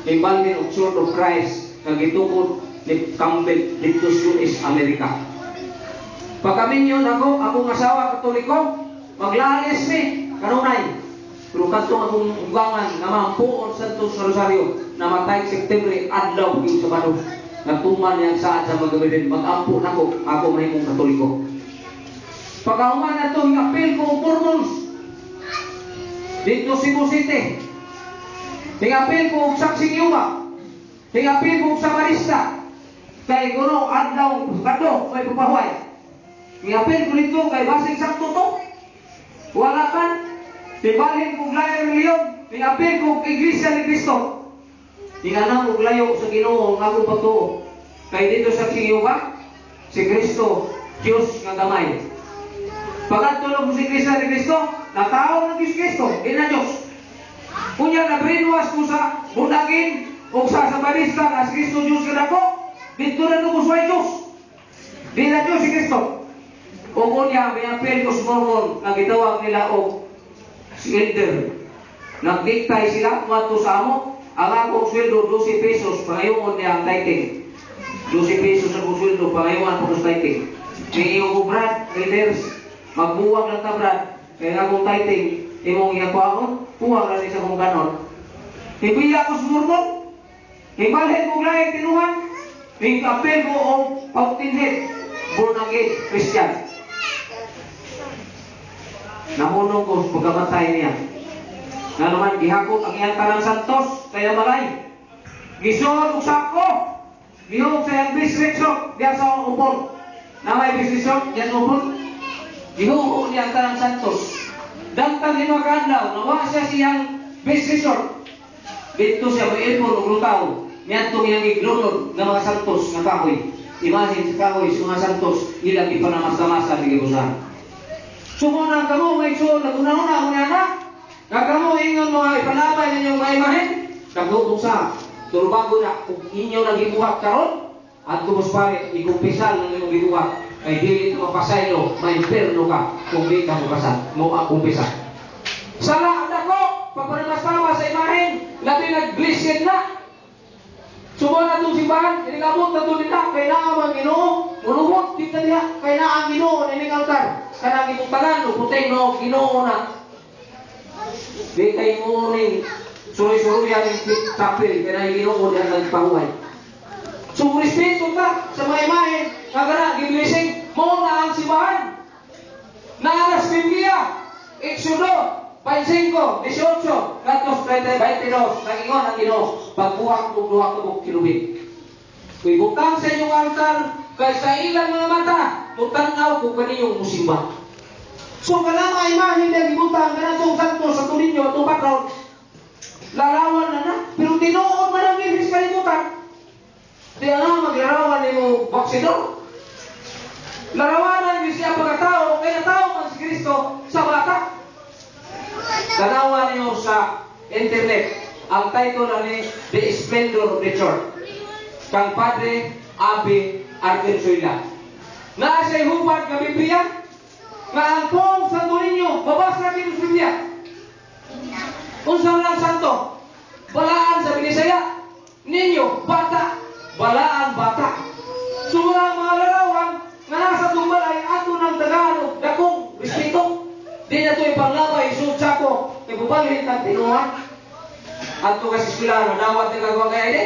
ni Baldwin og Sword of Christ nga gitukod ni Campbell dito sa US America. Pagkaminyon ako, akong asawa Katoliko, maglalis mi kanunay. Pero kanto akong ugangan nga mampuon Santos Rosario namatay September adlaw yung Sabado. Nagtuman yang saat sa magabidin, mag-ampo na ko, ako mahimong Katoliko. Pagkahuman na ito, apil ko ang Formons dito Cebu City. Hingapil ko ang Saksing Yuba. Hingapil ko ang Samarista. Kay Guro adlaw kato, may pupahuay. Hingapil ko dito kay Basing Sakto to. Wala kan. Tibalhin ko layo ng Leon. Hingapil ko ang Iglesia ni Cristo. Hinganang og layo sa Ginoo nga akong pagtuo. Kay dito sa Yuba, si Kristo, Diyos nga gamay. Pagkatulog si Iglesia ni Cristo, natao ng Diyos Kristo, ina Diyos. Kunya na brainwash ko sa bundagin o sa Samarista na si Kristo Diyos ka ko, dito na nubusway Diyos. Di na Diyos si Kristo. O kunya, may apel ko sa Mormon na gitawag nila o si Elder. Nagdiktay sila, mato sa amo. Ang akong sweldo, 12 pesos, pangayungon niya ang lighting. 12 pesos ang sweldo, pangayungan po sa lighting. May iyong ko, Brad, elders, magbuwag lang ta, Brad. Kaya akong lighting, imong iyakuahon, puwag lang sa kong ganon. Hibiya ko sa Mormon, hibalhin ko laing tinuhan, hingapil ko o pautinhit, born again, Christian. Nahunong ko pagkamatay niya. Na naman gihakot ang iyang Tanang Santos kaya malay. Gisuod og sako. Gihog sa iyang bisreksok diya sa upon. Na may bisreksok diya sa upon. Gihug niya ang Tanang Santos. Dangtang 5 kadlaw nawa siya siyang bisreksok. Dito siya may ilpon og lutaw. Niadto iyang iglunod nga mga santos nga kahoy. Imagine sa kahoy sa mga santos ilang ipanamasa-masa ni gibusan. Sumunang kamo may suod na una-una mo na. Kagamo ingon mga ipanabay ninyong maimahin, kagutong sa turbago na kung inyo nang gibuhat karon at tumus pare ikumpisal ng inyong gibuhat kay dili ito mapasaylo, ma-inferno ka kung di ka mo akumpisa. Sala ang dako, pagpanamas-tawa sa imahin, labi nag-blessed na. Sumo na itong simbahan, inigabot na ito nila, kay na ang Ginoo, unumot, dito nila, kay na ang Ginoo, nining altar, kanang itong talan, puting no, Ginoo na. Di kay morning suloy-suloyan yung tapil kaya Ginoo diyan nagpahuway. So respeto ka sa mga imahen kagana giblessing mo na ang simbahan. Naalas Biblia Exodo 5:5 18 katos 22 nagingon ang Ginoo pagbuhat og duha ka buok kilubit. Kuy butang sa inyong altar kay sa ilang mga mata mutanaw ko kaniyong musimba. So kala mga imahin na gibutang kana tong santo sa tulinyo itong background larawan na pero tinuod man ang ibig sa kalibutan di na maglarawan ni mo baksidor larawanan ni siya pagkatao kaya tao man si Kristo sa bata. Tanawan niyo sa internet ang title ni The Splendor of the Church kang Padre Abi Argenzuela na siya hubad ng Biblia nga ang pong santo ninyo, babasa natin sa Biblia. Unsa lang santo? Balaan sa Binisaya. Ninyo, bata. Balaan, bata. Sumurang mga larawan nga nasa tumbalay ato ng Tagalog, dakong, respeto. Di na ito ipanglabay, susya ko, ibubalhin ng tinuhan. Ato kasi sila, nadawat na gagawa kaya ini.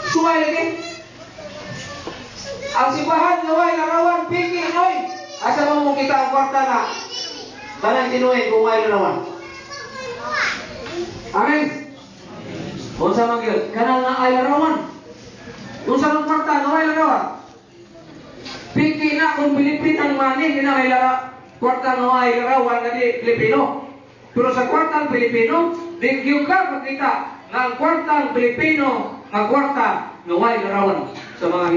Sumay lagi. Ang simbahan, naway, larawan, pingi, noy. Asa mo mong kita ang kwarta na kanang tinuhin kung may larawan. Amen? Unsa man gyud kanang nga ay larawan. Unsa man kwarta na may larawan. Piki na kung Pilipinang mani di na may kwarta na ay larawan nga di Pilipino. Pero sa kwartang Pilipino, di gyud ka makita nga ang kwartang Pilipino nga kwarta nga may larawan sa mga